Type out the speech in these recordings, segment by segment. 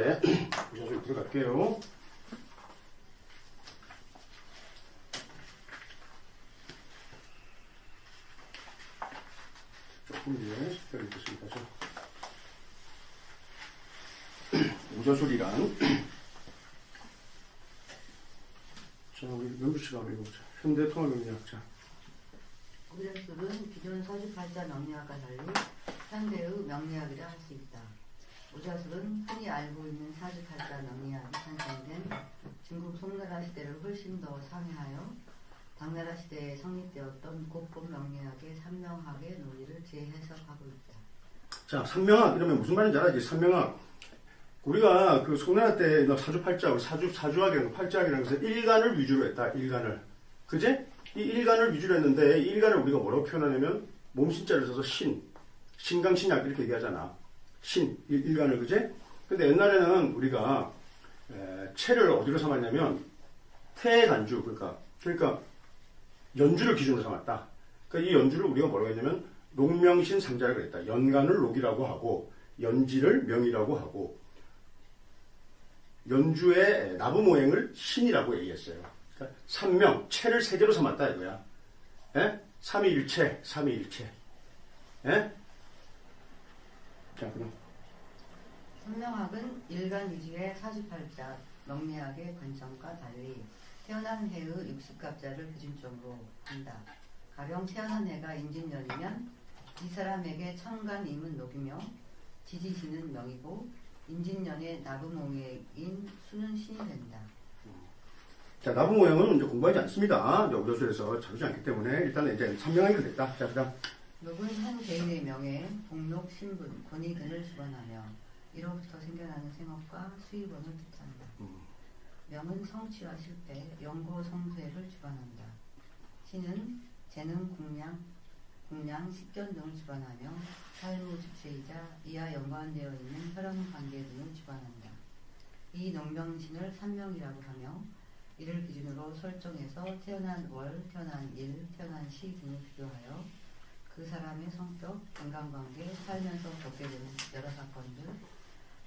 이제 부자술 들어갈게요. 조금 이제 색깔이 있겠습니다. 우자술이란 자, 우리 명주씨가 한번 읽어보자. 현대통합명리학자. 우자술은 기존 사주팔자 명리학과 달리 현대의 명리학이라 할 수 있다. 우자술은 흔히 알고 있는 사주팔자 명리학이 탄생된 중국 송나라 시대를 훨씬 더 상회하여 당나라 시대에 성립되었던 고급 명리학의 삼명학의 논리를 재해석하고 있다. 자, 삼명학 이러면 무슨 말인지 알아야지. 삼명학. 우리가 그 송나라 때 사주팔자, 사주학이라는 팔자학이라는 것은 일간을 위주로 했다. 일간을. 그제? 이 일간을 위주로 했는데 이 일간을 우리가 뭐라고 표현하냐면 몸신자를 써서 신강신약 이렇게 얘기하잖아. 일간을. 그제? 근데 옛날에는 우리가 체를 어디로 삼았냐면 태간주, 그러니까 연주를 기준으로 삼았다. 그러니까 이 연주를 우리가 뭐라고 했냐면 녹명신 삼자라고 그랬다. 연간을 녹이라고 하고 연지를 명이라고 하고 연주의 나부모행을 신이라고 얘기했어요. 그러니까 삼명, 체를 세 개로 삼았다 이거야. 예? 삼위일체. 예? 자, 그럼. 삼명학은 일간 위주의 사주팔자 명리학의 관점과 달리 태어난 해의 60갑자를 기준점으로 한다. 가령 태어난 해가 임진년이면 이 사람에게 천간임은 녹이며 지지신은 명이고 임진년의 나부모행인 수는 신이 된다. 자, 나부모행은 이제 공부하지 않습니다. 이제 우자술에서 다루지 않기 때문에 일단은 이제 삼명하기로 됐다. 자, 그다음. 녹은 한 개인의 명예에 복록, 신분, 권위 등을 주관하며 이로부터 생겨나는 생업과 수입원을 뜻한다. 명은 성취와 실패, 연고, 성쇠를 주관한다. 신은 재능, 공양, 식견 등을 주관하며 삶의 주체이자 이와 연관되어 있는 혈연 관계 등을 주관한다. 이 농명신을 삼명이라고 하며 이를 기준으로 설정해서 태어난 월, 태어난 일, 태어난 시 등을 비교하여 그 사람의 성격, 인간관계, 살면서 겪게 되는 여러 사건들,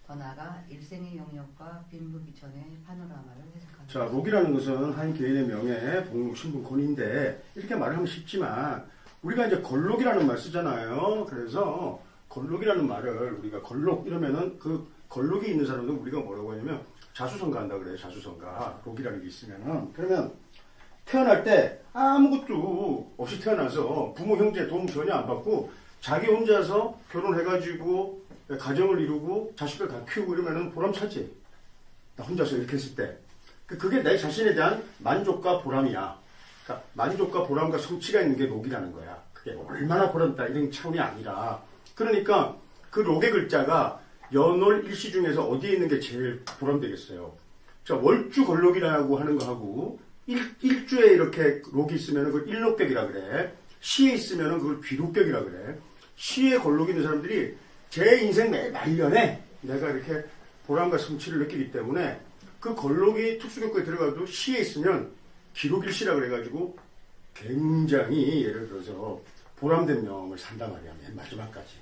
더 나아가 일생의 영역과 빈부귀천의 파노라마를 해석한다. 자, 록이라는 것은 한 개인의 명예, 복록, 신분, 권위인데 이렇게 말하면 쉽지만 우리가 이제 걸록이라는 말 쓰잖아요. 그래서 걸록이라는 말을 우리가 걸록 이러면은 그 걸록이 있는 사람은 우리가 뭐라고 하냐면 자수성가 한다 그래요. 자수성가. 록이라는 게 있으면은. 그러면 태어날 때 아무것도 없이 태어나서 부모 형제 도움 전혀 안 받고 자기 혼자서 결혼해가지고 가정을 이루고 자식들 다 키우고 이러면은 보람차지. 나 혼자서 이렇게 했을 때. 그게 내 자신에 대한 만족과 보람이야. 그러니까 만족과 보람과 성취가 있는 게 록이라는 거야. 그게 얼마나 보람있다 이런 차원이 아니라. 그러니까 그 록의 글자가 연월 일시 중에서 어디에 있는 게 제일 보람되겠어요. 자, 월주 걸록이라고 하는 거하고 일주에 이렇게 록이 있으면 그걸 일록격이라 그래. 시에 있으면 그걸 비록격이라 그래. 시에 걸록이 있는 사람들이 제 인생 매 말년에 내가 이렇게 보람과 성취를 느끼기 때문에 그 걸록이 특수교과에 들어가도 시에 있으면 기록일시라 그래가지고 굉장히 예를 들어서 보람된 명을 산단 말이야. 맨 마지막까지.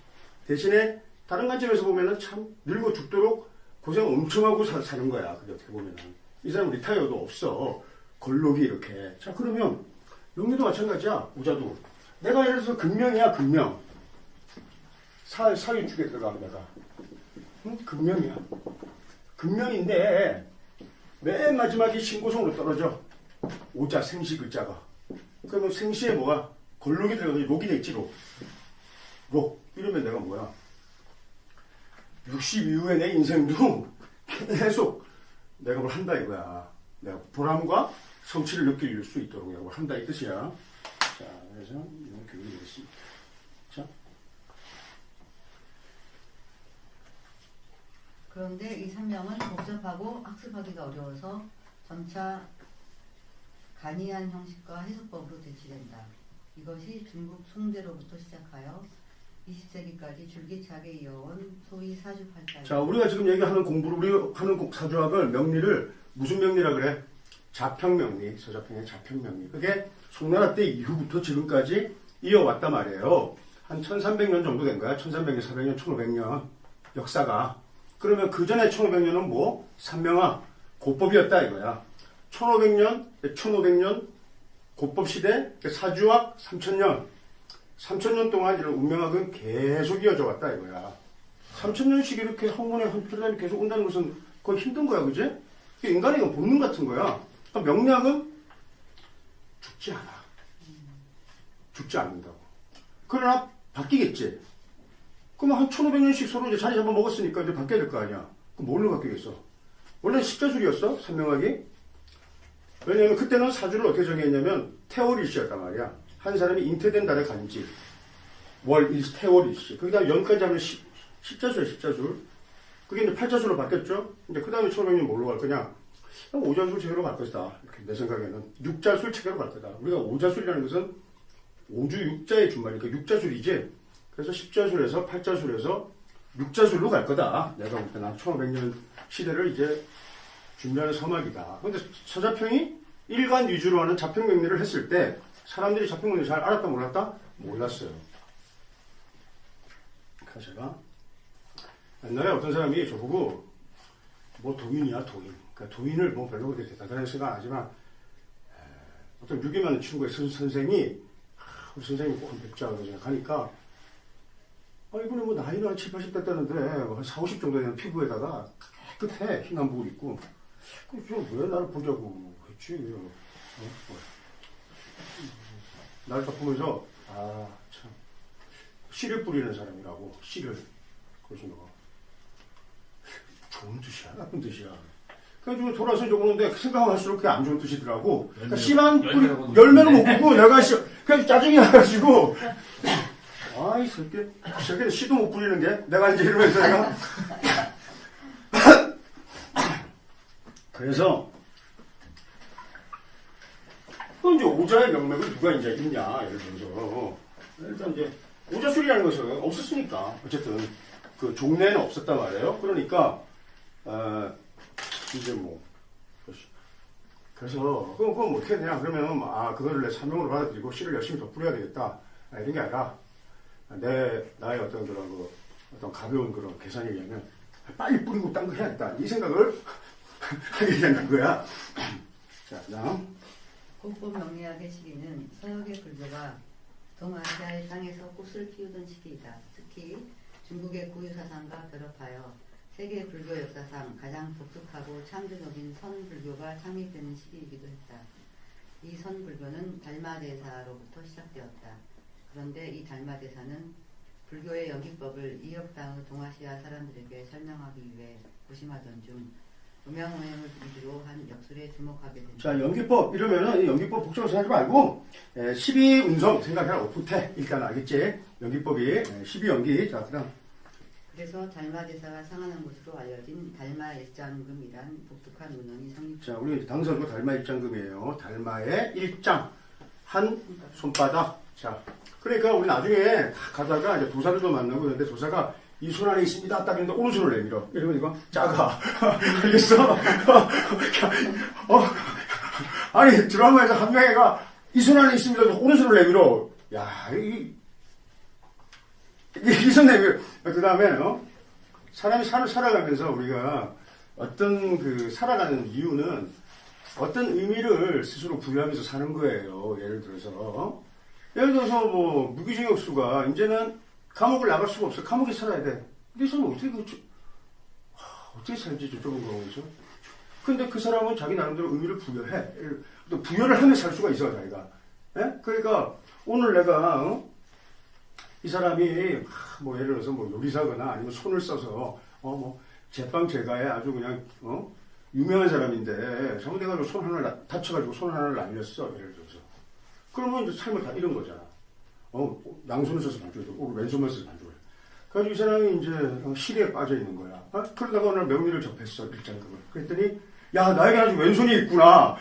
대신에 다른 관점에서 보면은 참 늙어 죽도록 고생 엄청 하고 사는 거야. 그게 어떻게 보면은. 이 사람 리타이어도 없어. 걸록이 이렇게. 자, 그러면 명리도 마찬가지야. 우자도. 내가 예를 들어서 금명이야, 금명. 사유축에 들어가면 내가. 응? 금명이야. 금명인데 맨 마지막에 신고성으로 떨어져. 오자, 생시 글자가. 그러면 생시에 뭐가? 걸록이 들어가서 록이 돼 있지, 록. 록. 이러면 내가 뭐야? 60 이후에 내 인생도 계속 내가 뭘 한다 이거야. 내가 보람과 성취를 느낄 수 있도록 내가 뭘 한다 이 뜻이야. 자, 그래서 이런 교육이 되겠습니다. 자. 그런데 이 삼명은 복잡하고 학습하기가 어려워서 점차 간이한 형식과 해석법으로 대치된다. 이것이 중국 송대로부터 시작하여 20세기까지 줄기차게 이어온 소위 사주팔자. 자, 우리가 지금 얘기하는 공부를, 우리가 하는 사주학을, 명리를 무슨 명리라 그래? 자평명리, 서자평의 자평명리. 그게 송나라 때 이후부터 지금까지 이어왔단 말이에요. 한 1300년 정도 된 거야. 1300년, 400년, 1500년 역사가. 그러면 그 전에 1500년은 뭐? 삼명하, 고법이었다 이거야. 1500년 고법 시대, 사주학 3000년. 3000년 동안 이런 운명학은 계속 이어져 왔다 이거야. 3000년씩 이렇게 학문에 한 편단이 계속 온다는 것은 거의 힘든 거야, 그지? 인간의 이건 본능 같은 거야. 그러니까 명리학은 죽지 않아. 죽지 않는다고. 그러나 바뀌겠지. 그러면 한 1500년씩 서로 이제 자리 잡아 먹었으니까 이제 바뀌어야 될 거 아니야. 그럼 뭘로 바뀌겠어? 원래 십자술이었어, 삼명학이. 왜냐면 그때는 사주를 어떻게 정했냐면 태월일시였단 말이야. 한 사람이 잉태된 달에 간지 월일시, 태월일시. 거기다 연까지 하면 십자술이야, 십자술. 그게 이제 팔자술로 바뀌었죠. 이제 그 다음에 1500년 뭘로 갈 거냐? 오자술 체계로 갈 것이다. 이렇게 내 생각에는 육자술 체계로 갈 거다. 우리가 오자술이라는 것은 오주 육자의 준말이니까 육자술이지. 그래서 십자술에서 팔자술에서 육자술로 갈 거다. 내가 볼 때는 1500년 시대를 이제 준비하는 서막이다. 근데 서자평이 일간 위주로 하는 자평명리를 했을 때 사람들이 자평명리 잘 알았다 몰랐다? 몰랐어요. 그래서 제가 옛날에 어떤 사람이 저보고 뭐 도인이야 도인. 그러니까 도인을 뭐 별로 그렇게 대단하게 생각 안 하지만 어떤 유기만 친구의 선생이 우리 선생님 꼭 뵙자 그러죠. 가니까 이번에 뭐 나이는 한 7, 80 됐다는데 한 4, 50 정도 되는 피부에다가 깨끗해 흰 한복을 입고 그래서 왜 나를 보자고 했지. 나를 딱 보면서 참 씨를 뿌리는 사람이라고 씨를. 그래서 내가 좋은 뜻이야 나쁜 뜻이야. 그래가지고 돌아서 적었는데 생각하면 할수록 그게 안 좋은 뜻이더라고. 그러니까 씨만 뿌리 열매를 못 보고 내가 그냥 짜증이 나가지고 이 새끼는 씨도 못 뿌리는 게 내가 이제 이러면서 내가 그래서 그 이제 오자의 명맥을 누가 이제 있냐 예를 들어서 일단 이제 오자술이라는 것은 없었으니까 어쨌든 그 종래는 없었단 말이에요. 그러니까 이제 뭐 그래서 그건 뭐 어떻게 되냐 그러면 그거를 내 사명으로 받아들이고 씨를 열심히 더 뿌려야 되겠다 이런 게 아니라 나의 어떤 그런 어떤 가벼운 그런 계산에 의하면 빨리 뿌리고 딴 거 해야겠다 이 생각을 하게 되는 거야. 자, 그다음 고법 명리학의 시기는 서역의 불교가 동아시아의 땅에서 꽃을 피우던 시기이다. 특히 중국의 고유 사상과 결합하여 세계 불교 역사상 가장 독특하고 창조적인 선불교가 창립되는 시기이기도 했다. 이 선불교는 달마대사로부터 시작되었다. 그런데 이 달마대사는 불교의 연기법을 이역당의 동아시아 사람들에게 설명하기 위해 고심하던 중 음양오행을 위주로 한 역술에 주목하게 된다. 자, 연기법 이러면은 연기법 복잡해서 생각하지 말고 12운성 생각해라. 오프태 일단 알겠지? 연기법이 12연기. 자, 그다음 그래서 달마대사가 상하는 것으로 알려진 달마일장금이란 독특한 문헌이 성립. 자, 우리 당선거 달마일장금이에요. 달마의 일장 한 손바닥. 자, 그러니까 우리 나중에 가다가 이제 도사들도 만나고 그런데 도사가 이 손 안에 있습니다. 딱 했는데 오른손을 내밀어. 이러면 이거 작아. 알겠어? 아니 드라마에서 한 명애가 이 손 안에 있습니다. 오른손을 내밀어. 야, 이 손 내밀어. 그 다음에 사람이 살아가면서 우리가 어떤 그 살아가는 이유는 어떤 의미를 스스로 부여하면서 사는 거예요. 예를 들어서 뭐 무기징역수가 이제는 감옥을 나갈 수가 없어. 감옥에 살아야 돼. 근데 이 사람은 어떻게 살지 좀 좁은 거죠. 근데 그 사람은 자기 나름대로 의미를 부여해. 또 부여를 하며 살 수가 있어 자기가. 예? 그러니까 오늘 내가 이 사람이 뭐 예를 들어서 뭐 요리사거나 아니면 손을 써서 뭐 제빵 제가에 아주 그냥 유명한 사람인데 잘못해가지고 손 하나를 다쳐가지고 손 하나를 날렸어. 예를 들어서. 그러면 이제 삶을 다 잃은 거잖아. 양손을 써서 반죽을 하고 왼손만 써서 반죽을 해. 그래서 이 사람이 이제 시리에 빠져 있는 거야. 그러다가 오늘 명리를 접했어. 일장급을. 그랬더니 야 나에게 아주 왼손이 있구나.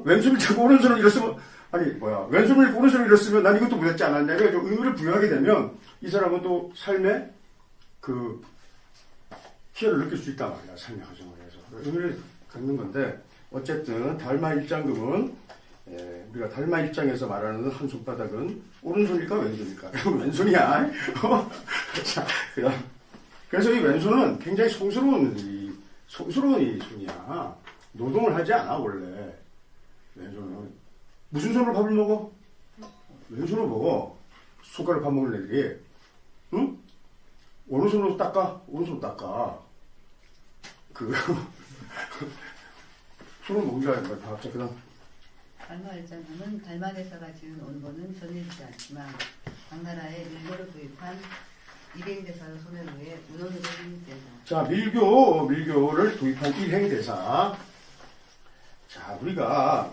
왼손을 잡고 오른손을 잃었으면 왼손을 잃고 오른손을 잃었으면 난 이것도 못했지 않았냐. 그래서 의미를 부여하게 되면 이 사람은 또 삶의 그 희열을 느낄 수 있단 말이야. 삶의 과정을 해서. 의미를 갖는 건데 어쨌든 달마 일장금은 우리가 달마 일장에서 말하는 한 손바닥은 오른손일까 왼손일까? 왼손이야. 자, 그다음 그래서 이 왼손은 굉장히 송스러운 이 손이야. 노동을 하지 않아 원래. 왼손은 무슨 손으로 밥을 먹어? 왼손으로 먹어. 숟가락 밥 먹는 애들이. 응? 오른손으로 닦아? 오른손으로 닦아. 손으로 먹는다는 거야. 다. 자, 그다음. 달마을장금은 달마대사가 지은 원본은 전해지지 않지만 당나라에 밀교를 도입한 일행대사의 손에 의해 운원으로 확립된다. 자, 밀교를 도입한 일행대사. 자, 우리가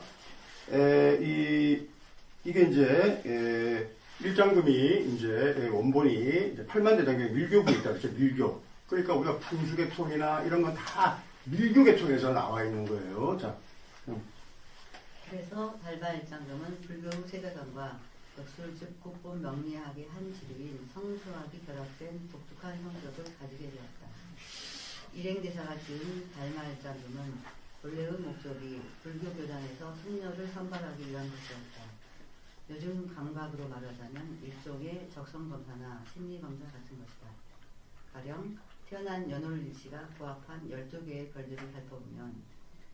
이게 이제 일장금이 이제 원본이 이제 팔만대장경에 밀교부에 있다 그랬죠. 밀교. 그러니까 우리가 풍수계통이나 이런 건 다 밀교계통에서 나와 있는 거예요. 자, 그래서 달마일장금은 불교 세계관과 역술즉 국본 명리학의 한 지류인 성수학이 결합된 독특한 성격을 가지게 되었다. 일행대사가 지은 달마일장금은 본래의 목적이 불교 교단에서 승려를 선발하기 위한 것이었다. 요즘 감각으로 말하자면 일종의 적성검사나 심리검사 같은 것이다. 가령 태어난 연월일시가 부합한 12개의 별들을 살펴보면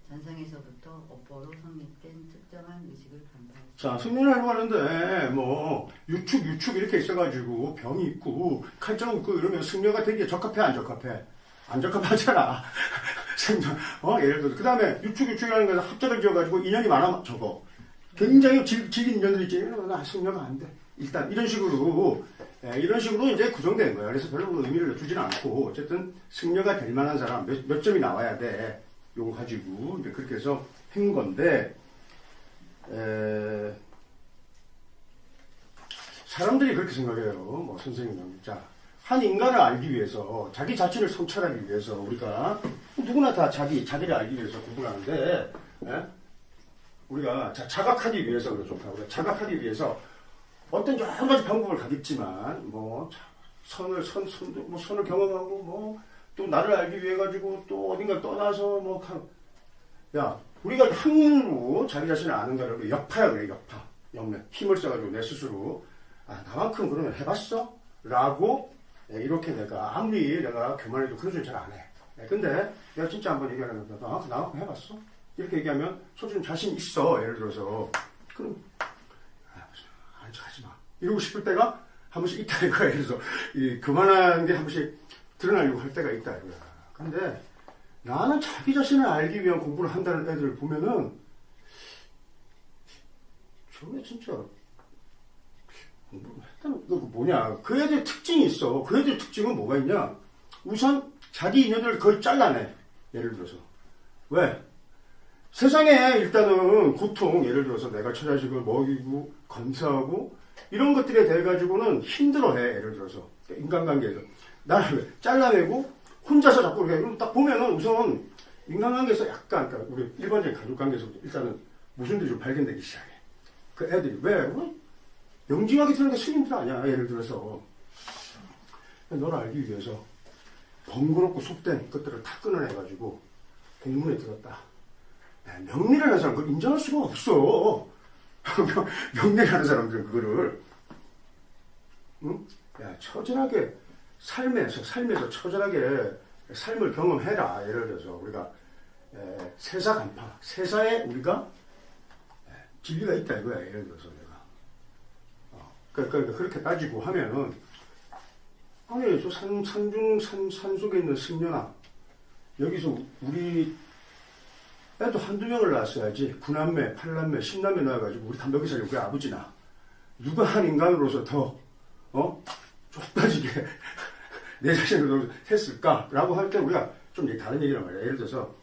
전생에서부터 업보로 성립된 특정한 의식을 간파할 수 있다. 자, 승리를 하려고 하는데 뭐 유축 이렇게 있어가지고 병이 있고 칼장 있고 이러면 승려가 되기에 적합해 안 적합해? 안 적합하잖아. 승려. 예를 들어서 그 다음에 유축이라는 것은 합작을 지어가지고 인연이 많아 적어. 굉장히 질긴 인연들이 있지. 나 승려가 안 돼. 일단 이런 식으로 이제 구성된 거야. 그래서 별로 의미를 두지는 않고 어쨌든 승려가 될 만한 사람 몇 점이 나와야 돼. 요거 가지고 이제 그렇게 해서 한 건데 사람들이 그렇게 생각해요. 뭐 선생님은 한 인간을 알기 위해서 자기 자신을 성찰하기 위해서 우리가 누구나 다 자기를 알기 위해서 공부를 하는데 우리가 자각하기 위해서 그렇죠. 우리가 자각하기 위해서 어떤 여러 가지 방법을 가겠지만 뭐 선을 경험하고 뭐 또 나를 알기 위해 가지고 또 어딘가 떠나서 우리가 학문으로 자기 자신을 아는 거를 역파야 그래. 역매 힘을 써가지고 내 스스로 나만큼 그러면 해봤어? 라고 이렇게 내가 아무리 내가 교만해도 그런 소리 잘 안 해. 근데 내가 진짜 한번 얘기하는 거다. 나만큼 해봤어? 이렇게 얘기하면 솔직히 자신 있어. 예를 들어서 그럼 아니 하지 마. 이러고 싶을 때가 한 번씩 있다 이거야. 그래서 이 교만한 게 한 번씩 드러나려고 할 때가 있다 이거야. 근데 나는 자기 자신을 알기 위한 공부를 한다는 애들을 보면은 저게 진짜 공부를 했다는 거 뭐냐. 그 애들 특징이 있어. 그 애들 특징은 뭐가 있냐. 우선 자기 인연을 거의 잘라내. 예를 들어서 왜? 세상에 일단은 고통, 예를 들어서 내가 처자식을 먹이고 건사하고 이런 것들에 대해 가지고는 힘들어해. 예를 들어서 인간관계에서 나를 잘라내고 혼자서 자꾸 그렇게 딱 보면은 우선 인간관계에서 약간 그러니까 우리 일반적인 가족관계에서 일단은 모순들이 좀 발견되기 시작해. 그 애들이 왜? 명징하게 드는 게 스님들 아니야. 예를 들어서 너를 알기 위해서 번거롭고 속된 것들을 다 끊어내가지고 공문에 들었다. 명리를 하는 사람 그걸 인정할 수가 없어. 명리를 하는 사람들은 그거를 처절하게 삶에서 처절하게 삶을 경험해라. 예를 들어서 우리가 세사 간파, 세사에 우리가 진리가 있다 이거야. 예를 들어서 내가 그러니까 그렇게 따지고 하면은 아니 저 산 속에 있는 승려나 여기서 우리 애도 한두 명을 낳았어야지. 9남매, 8남매, 10남매 낳아가지고 우리 다 먹이 살려고 우리 아버지나 누가 한 인간으로서 더 좁아지게 내 자신을 했을까라고 할 때 우리가 좀 다른 얘기란 말이야. 예를 들어서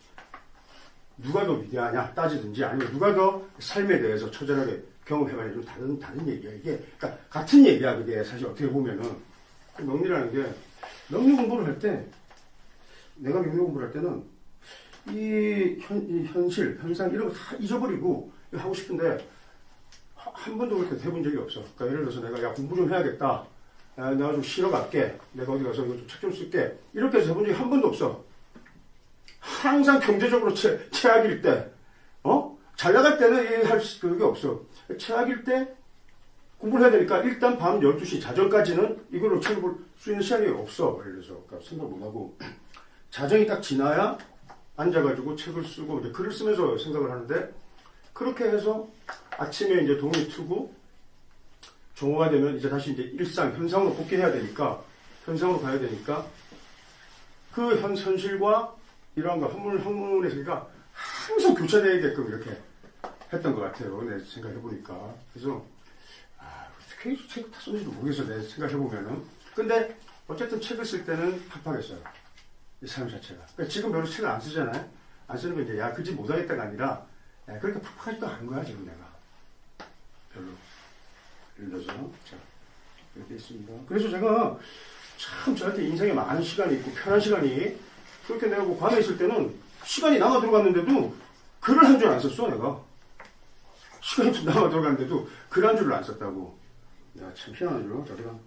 누가 더 위대하냐 따지든지 아니면 누가 더 삶에 대해서 처절하게 경험해봐야 좀 다른 얘기야. 이게 그러니까 같은 얘기야. 그게 사실 어떻게 보면은 명리라는 게 명리 공부를 할 때 내가 명리 공부를 할 때는 이 현실, 현상 이런 거 다 잊어버리고 하고 싶은데 한 번도 그렇게 해본 적이 없어. 그러니까 예를 들어서 내가 공부 좀 해야겠다. 내가 좀 쉬러 갈게. 내가 어디 가서 책 좀 쓸게. 이렇게 해서 해본 적이 한 번도 없어. 항상 경제적으로 최악일 때, 잘 나갈 때는 할 그게 없어. 최악일 때 공부를 해야 되니까 일단 밤 12시 자정까지는 이걸로 책을 볼 수 있는 시간이 없어. 그래서 그러니까 생각 못하고 자정이 딱 지나야 앉아가지고 책을 쓰고 이제 글을 쓰면서 생각을 하는데 그렇게 해서 아침에 이제 동이 트고 정오가 되면 이제 다시 이제 일상 현상으로 복귀해야 되니까 현상으로 가야 되니까 그 현실과 이러한 거 한문의 세계가 항상 교차되게끔 이렇게 했던 것 같아요. 내 생각해 보니까. 그래서 어떻게 책 다 썼는지도 모르겠어. 내 생각해 보면은. 근데 어쨌든 책을 쓸 때는 팍팍했어요. 이 삶 자체가. 그러니까 지금 별로 책을 안 쓰잖아요. 안 쓰는 건 이제 야 그 집 못하겠다가 아니라 그러니까 팍팍하지도 않은 거야 지금 내가. 별로. 예를 들어서 자 이렇게 있습니다. 그래서 제가 참 저한테 인생에 많은 시간이 있고 편한 시간이 그렇게 내가 뭐 괌에 있을 때는 시간이 남아 들어갔는데도 글을 한 줄 안 썼어 내가. 시간이 좀 남아 들어갔는데도 글 한 줄을 안 썼다고. 야 참 희한하죠 저래가.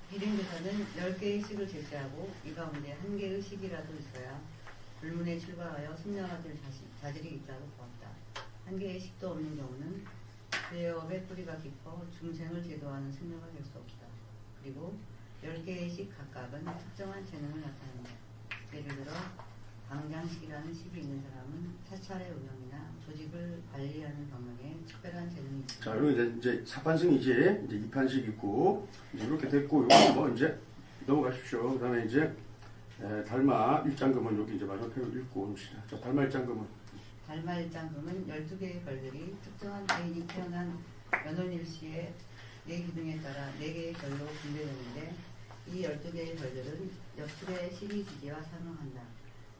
비행기사는 10개의 식을 제시하고 이 가운데 1개의 식이라도 있어야 불문에 출발하여 승려가 될 자질이 있다고 보았다. 1개의 식도 없는 경우는 죄업의 뿌리가 깊어 중생을 제도하는 승려가 될 수 없다. 그리고 10개의 식 각각은 특정한 재능을 나타낸다. 예를 들어 방장식이라는 식이 있는 사람은 사찰의 운영이나 조직을 관리하는 경영에 특별한 재능이 있다. 자, 그리고 이제 4판승이지, 이제 2판식 있고, 이제 이렇게 됐고, 요거 뭐 이제 넘어가십시오. 그 다음에 이제, 달마 일장금은 여기 이제 마지막 편을 읽고 옵시다. 자, 달마 일장금은. 달마 일장금은 12개의 별들이 특정한 개인이 태어난 연월일시의 네 기둥에 따라 4개의 별로 분배되는데, 이 12개의 별들은 역술의 시리지지와 상응한다.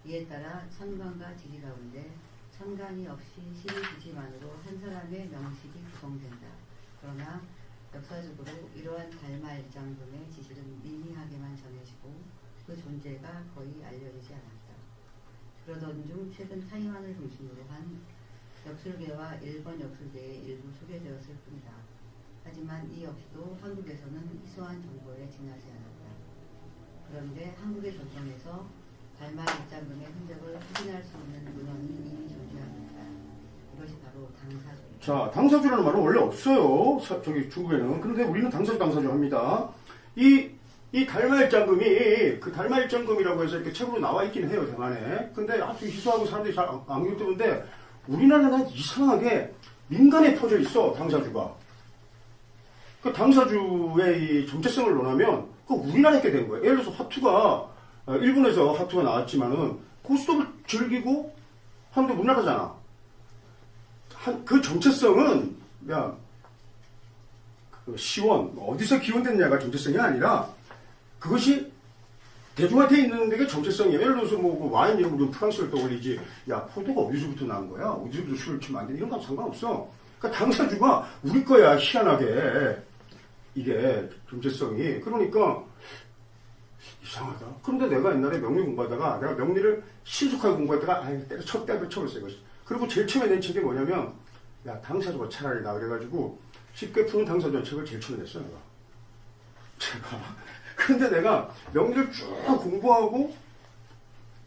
이에 따라 천간과 지지 가운데 천간이 없이 시리지지만으로 한 사람의 명식이 구성된다. 그러나 역사적으로 이러한 달마 일장금의 지실은 미미하게만 전해지고 그 존재가 거의 알려지지 않았다. 그러던 중 최근 타이완을 중심으로 한 역술계와 일본 역술계에 일부 소개되었을 뿐이다. 하지만 이 역시도 한국에서는 희소한 정보에 지나지 않았다. 그런데 한국의 전통에서 달마 일장금의 흔적을 확인할 수 있는 문헌이 이미 존재합니다. 이것이 바로 당사주입니다. 자, 당사주라는 말은 원래 없어요. 저기 중국에는. 그런데 우리는 당사주 합니다. 이 달마일장금이 그 달마일장금이라고 해서 이렇게 책으로 나와 있긴 해요, 대만에. 근데 아주 희소하고 사람들이 잘 안 읽던데 우리나라는 이상하게 민간에 퍼져 있어, 당사주가. 그 당사주의 이 정체성을 논하면 그 우리나라에 있게 된 거예요. 예를 들어서 화투가 일본에서 화투가 나왔지만은 고스톱을 즐기고 하는데 우리나라잖아. 그 정체성은 야 그 시원 어디서 기원됐냐가 정체성이 아니라 그것이 대중한테 있는 게 정체성이에요. 예를 들어서 뭐 와인 이름 우리는 프랑스를 떠올리지. 야 포도가 어디서부터 나온 거야? 어디서부터 술을 치면 안 돼? 이런 건 상관없어. 그러니까 당사주가 우리 거야 희한하게 이게 정체성이. 그러니까 이상하다. 그런데 내가 옛날에 명리 공부하다가 내가 명리를 신속하게 공부하다가 때려쳤어요. 그리고 제일 처음에 낸 책이 뭐냐면 야 당사주가 차라리 나 그래가지고 쉽게 푸는 당사주 책을 제일 처음에 냈어 제가. 근데 내가 명리를 쭉 공부하고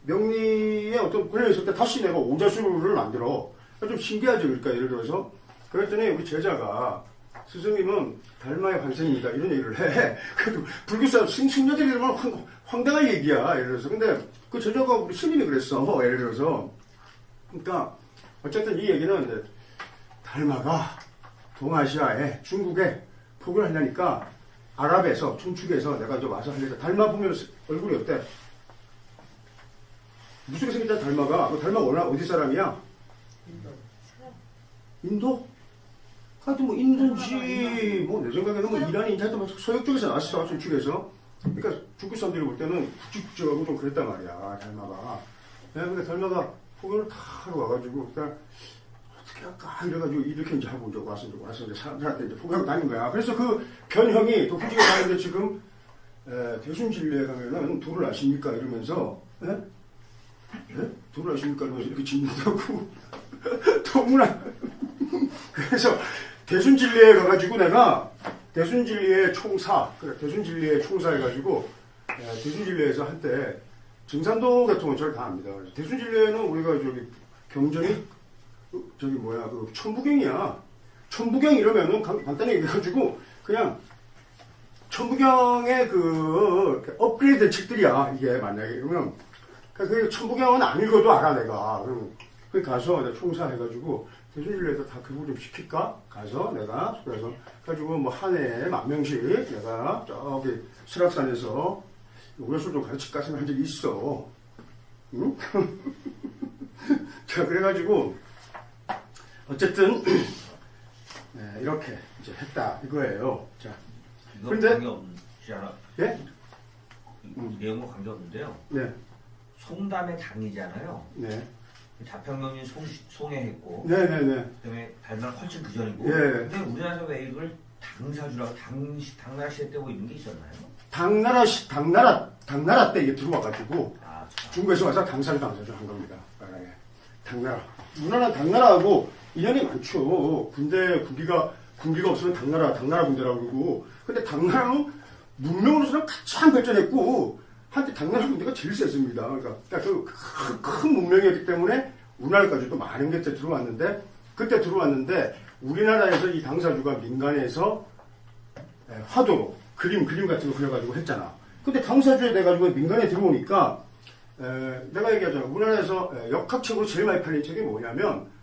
명리에 어떤 분야에 있을 때 다시 내가 오자수를 만들어. 좀 신기하죠. 그러니까 예를 들어서 그랬더니 우리 제자가 스승님은 달마의 환생입니다. 이런 얘기를 해. 그래도 불교사 승려들이 이러면 황당한 얘기야. 예를 들어서. 근데 그 제자가 우리 스님이 그랬어. 예를 들어서. 그러니까 어쨌든 이 얘기는 이제 달마가 동아시아에 중국에 포교를 하려니까 아랍에서 춘축에서 내가 이제 와서 하려니까 달마 보면 얼굴이 어때? 무섭게 생겼잖아 달마가. 그 달마 어디 사람이야? 인도? 하여튼 뭐 인도인지 뭐 내 생각에는 뭐 이란인지 하여튼 뭐 서역 쪽에서 나왔어 춘축에서. 그러니까 중국 사람들이 볼 때는 국직적하고 좀 그랬단 말이야 달마가. 근데 달마가 포교를 다 하러 와가지고 그러니까 어떻게 할까 이래가지고 이렇게 이제 하고 이제 와서 이제 사람들한테 이제 포교하고 다닌 거야. 그래서 그 변형이 또 후지가 나는데 지금 대순진리에 가면은 도를 아십니까 이러면서 도를 아십니까 이러면서 이렇게 짓는다고 너무나. 그래서 대순진리에 가가지고 내가 대순진리의 총사, 대순진리의 총사 해가지고 대순진리에서 한때 증산도 같은 건 잘 다 압니다. 대순진리에는 우리가 저기 경전이 그 천부경이야. 천부경 이러면은 간단히 얘기해가지고 그냥 천부경의 그 업그레이드 책들이야. 이게 만약에 그러면 그 천부경은 안 읽어도 알아 내가. 그럼 그 가서 내가 총사해가지고 대순실에서 다 그거 좀 시킬까? 가서 내가 그래서 가지고 뭐 한 해에 10,000명씩 내가 저기 설악산에서 오여수 좀 가르칠까 생각한 적이 있어. 응? 자 그래가지고 어쨌든 네, 이렇게 이제 했다 이거예요. 자 이거 근데- 관계없지 않아? 예? 내용과 관계없는데요. 네, 송담의 당이잖아요. 네, 자평경이 송해했고 네, 네, 네. 그다음에 달달 훨씬 그 전이고. 예. 근데 우리나라에서 왜 이걸 당사주라고 당나라 시대 때 뭐 이런 게 있었나요? 당나라 때 이게 들어와가지고 아, 참. 중국에서 와서 당사주 한 겁니다. 예, 당나라. 우리나라는 당나라하고 인연이 많죠. 군기가 없으면 당나라 군대라고 그러고. 근데 당나라는 문명으로서는 가장 발전했고, 한때 당나라 군대가 제일 셌습니다. 그러니까 큰 문명이었기 때문에 우리나라까지도 많은 게 그때 들어왔는데, 우리나라에서 이 당사주가 민간에서 화도로, 그림 같은 거 그려가지고 했잖아. 근데 당사주에 돼가지고 민간에 들어오니까, 내가 얘기하잖아. 우리나라에서 역학책으로 제일 많이 팔린 책이 뭐냐면,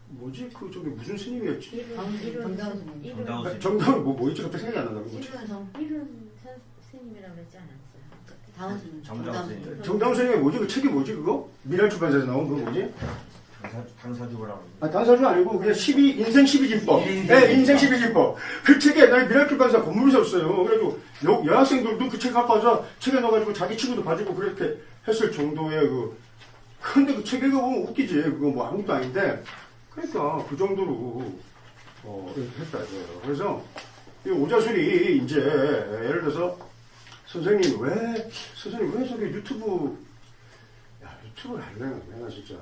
뭐지? 그 저기 무슨 스님이었지? 정다운 정답은 뭐였지? 갑자기 생각이 안 난다고. 이룬 스님이라고 그랬지 않았어요? 다운 스님. 정다운 스님. 정다운 스님이 뭐지? 그 책이 뭐지? 그거? 미랄 출판사에서 나온 그거 뭐지? 당사주라고. 아, 당사주 아니고 그냥 인생 12진법. 인생 네, 인생 12진법. 12진법. 그 책에 옛날에 미랄 출판사 건물이 있었어요. 그래가지고 여학생들도 그 책 갖고 와서 책에 넣어가지고 자기 친구도 봐주고 그렇게 했을 정도의 근데 그 책 읽어보면 웃기지. 그거 뭐 아무것도 아닌데. 그러니까 그 정도로 이렇게 했다 이거예요. 그래서 이 오자술이 이제 예를 들어서 선생님 왜 저기 유튜브를 하려면 내가 진짜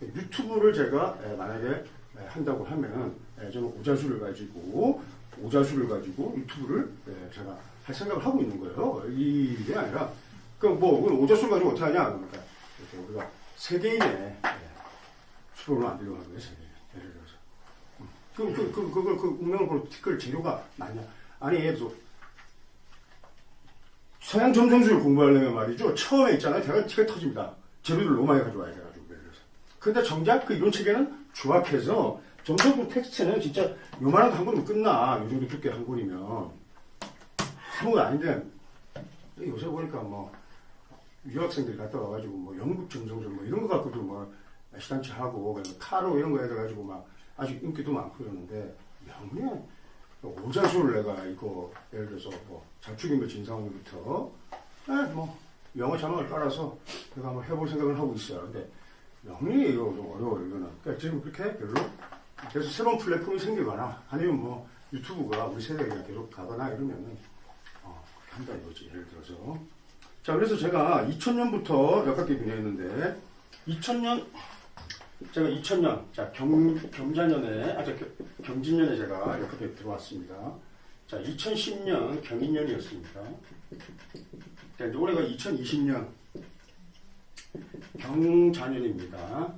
유튜브를 제가 만약에 한다고 하면 저는 오자술을 가지고 유튜브를 제가 할 생각을 하고 있는 거예요. 이게 아니라 오자술 가지고 어떻게 하냐 그러니까 이렇게 우리가 세계인의 수로를 만들려고 하는 거예요. 세계인. 예를 들어서 그걸 운명을 티끌 재료가 많냐? 아니 그래서 서양 점성술을 공부하려면 말이죠. 처음에 있잖아요. 제가 티가 터집니다. 재료를 너무 많이 가져와야 돼가지고 예를 들어서. 근데 정작 그 이론 체계는 조합해서 점성술 텍스트는 진짜 요만한 거 한 권이면 끝나. 요 정도 두께 한 권이면 아무것도 아닌데 요새 보니까 뭐 유학생들이 갔다 와가지고 뭐 영국 점성술 뭐 이런 거 갖고도 뭐 시단치 하고 타로 이런 거 해가지고 막 아직 인기도 많고 그러는데 명리에 오자술을 내가 이거 예를 들어서 뭐 자축인묘 진상원부터 뭐 영어 자막을 깔아서 내가 한번 해볼 생각을 하고 있어요. 근데 명리 이거 좀 어려워요. 이거는 그러니까 지금 그렇게 별로. 그래서 새로운 플랫폼이 생기거나 아니면 뭐 유튜브가 우리 세대가 계속 가거나 이러면은 한다 이거지. 예를 들어서 자 그래서 제가 2000년부터 역학기 분야했는데 2000년 자 경진년에 제가 역학기에 들어왔습니다. 자 2010년 경인년이었습니다. 자, 이제 올해가 2020년 경자년입니다.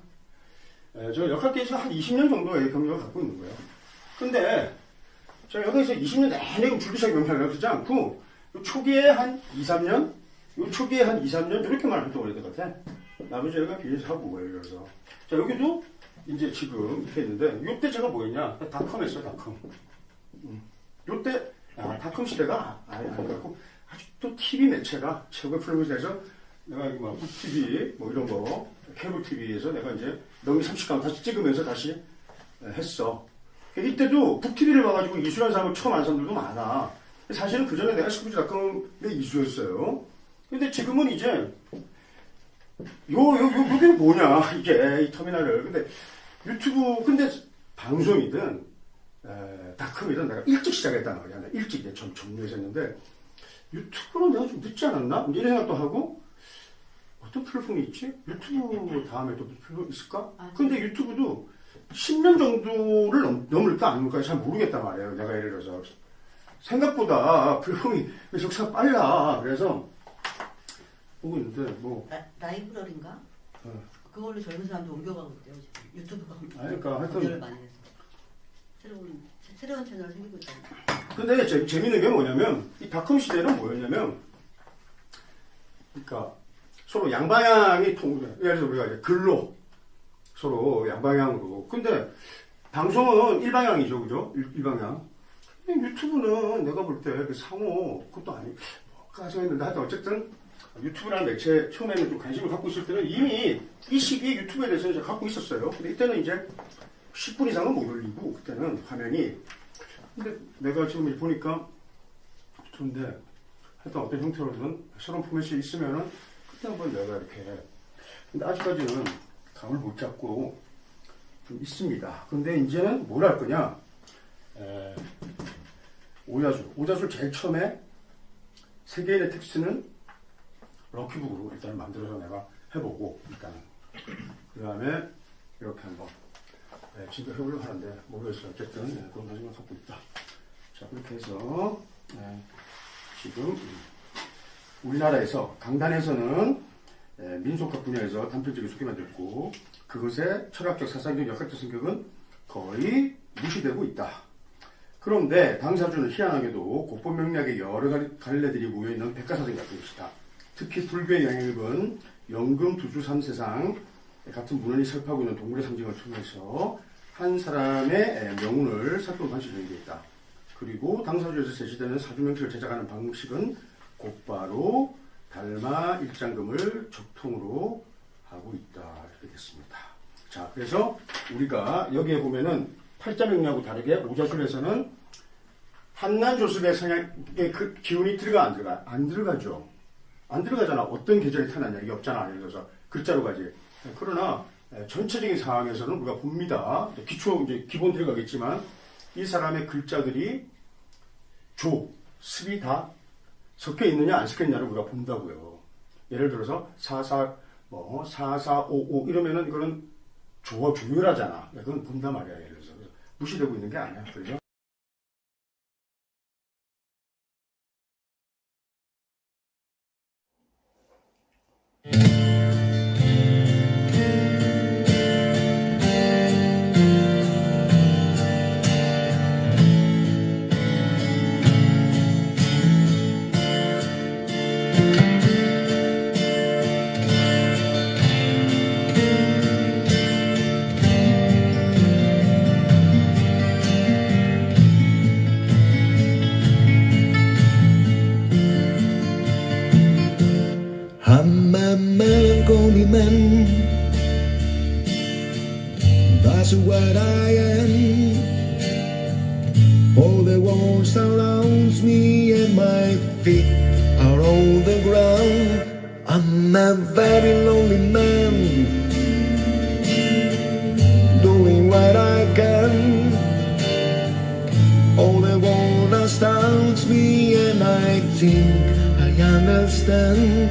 저 역학기에서 한 20년 정도의 경력을 갖고 있는 거예요. 근데 제가 여기서 20년 내내 줄기차게 명상을 하지 않고 요 초기에 한 2, 3년 이렇게만 해도 오래될 것 같아. 나머지 여기가 비해서 하고 예를 들어서 자 여기도 이제 지금 이렇게 했는데 요때 제가 뭐였냐 닷컴 했어요. 닷컴. 요때 닷컴 시대가 아예 아니고 아직도 TV 매체가 최고의 플랫폼에서 내가 뭐 TV 뭐 이런 거 케이블 TV에서 내가 이제 명리 30강 다시 찍으면서 다시 했어. 이때도 북TV를 봐가지고 이수라는 사람을 처음 아는 사람들도 많아. 사실은 그 전에 내가 스쿠즈닷컴의 이수였어요. 근데 지금은 이제 요게 뭐냐 이게 이 터미널을. 근데 유튜브 근데 방송이든 닷컴이든 내가 일찍 시작했단 말이야. 내가 일찍 점유해서 했는데 유튜브는 내가 좀 늦지 않았나? 이런 생각도 하고 어떤 플랫폼이 있지? 유튜브 다음에 또 플랫폼 있을까? 근데 유튜브도 10년 정도를 넘을까 안 넘을까 잘 모르겠단 말이에요. 내가 예를 들어서 생각보다 플랫폼이 속도가 빨라. 그래서 보고 있는데 뭐 라이브러리인가? 그걸로 젊은 사람도 옮겨가고 있대요. 지금. 유튜브가 그러니까 하여튼 검열을 많이 해서 새로운 채널 생기고 있잖아요. 근데 재밌는 게 뭐냐면 이 닷컴 시대는 뭐였냐면 그러니까 서로 양방향이 예를 들어서 우리가 이제 글로 서로 양방향으로 근데 방송은 일방향이죠 그죠? 일방향 근데 유튜브는 내가 볼 때 그 상호 그것도 아니 까지 했는데 하여튼 어쨌든 유튜브라는 매체 처음에는 좀 관심을 갖고 있을 때는 이미 이 시기에 유튜브에 대해서 이제 갖고 있었어요. 근데 이때는 이제 10분 이상은 못 올리고 그때는 화면이 근데 내가 지금 이렇게 보니까 좋은데 하여튼 어떤 형태로든 새로운 포맷이 있으면은 그때 한번 내가 이렇게 근데 아직까지는 감을 못 잡고 좀 있습니다. 근데 이제는 뭘 할 거냐 오자술 제일 처음에 세 개의 텍스트는 럭키북으로 일단 만들어서 내가 해보고 일단은 그 다음에 이렇게 한번 지금 해보려고 하는데 모르겠어요. 어쨌든 그런 관심을 갖고 있다. 자 그렇게 해서 지금 우리나라에서 강단에서는 민속학 분야에서 단편적인 소개만 됐고 그것의 철학적, 사상적, 역학적 성격은 거의 무시되고 있다. 그런데 당사주는 희한하게도 국본명리학의 여러 갈래들이 모여있는 백과사전 같은 것이다. 특히 불교의 영향을 입은 연금, 두주, 삼세상 같은 문헌이 설파하고 있는 동물의 상징을 통해서 한 사람의 명운을 살펴본 방식이 연계되어 있다. 그리고 당사주에서 제시되는 사주명식을 제작하는 방식은 곧바로 달마 일장금을 적통으로 하고 있다. 이렇게 됐습니다. 자, 그래서 우리가 여기에 보면은 팔자명리하고 다르게 오자술에서는 한난조습의 성향의 그 기운이 들어가 안 들어가? 안 들어가죠. 안 들어가잖아. 어떤 계절이 태어났냐 이게 없잖아. 예를 들어서 글자로 가지. 그러나 전체적인 상황에서는 우리가 봅니다. 기초 이제 기본 들어가겠지만 이 사람의 글자들이 조, 습이 다 섞여 있느냐 안 섞여 있느냐를 우리가 본다고요. 예를 들어서 4455 이러면은 이거는 조와 조율하잖아. 그건 본단 말이야. 예를 들어서 무시되고 있는 게 아니야. 그죠? Melancholy man, that's what I am. All the walls surround me and my feet are on the ground. I'm a very lonely man, doing what I can. All the world astounds me and I think I understand.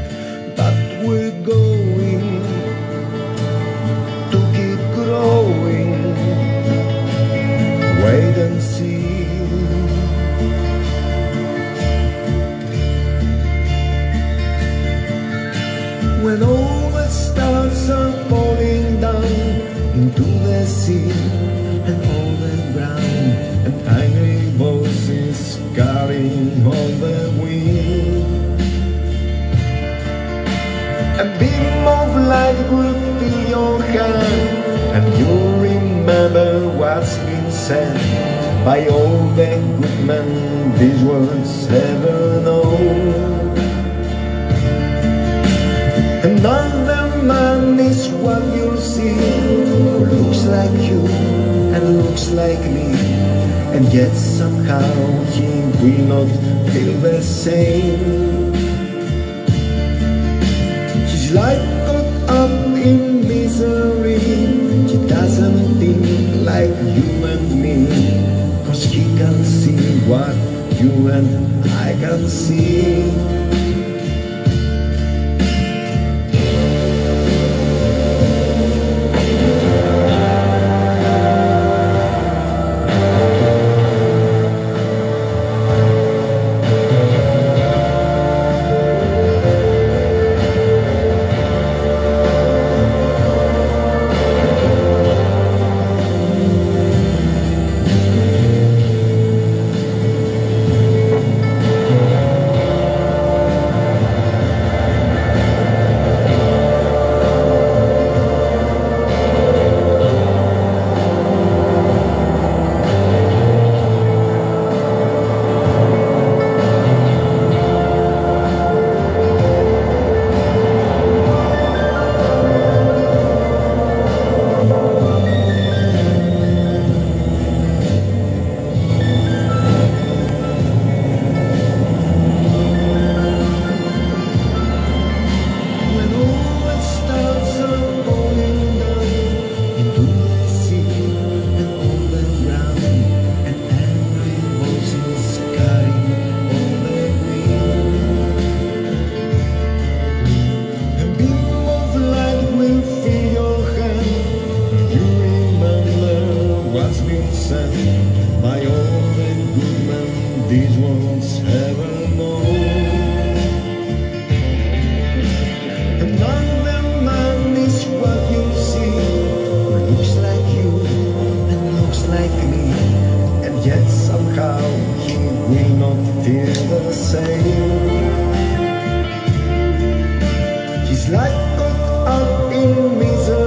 But we're going to keep growing. Wait and see. When all the stars are falling down into the sea and all the ground, and angry voices carrying on the wind. A beam of light will fill your hand, and you'll remember what's been said by all the good men these words ever know. Another man is what you'll see, who looks like you and looks like me, and yet somehow he will not feel the same. Life caught up in misery. She doesn't think like you and me, 'cause he can see what you and I can see. still the same. She's like caught up in misery.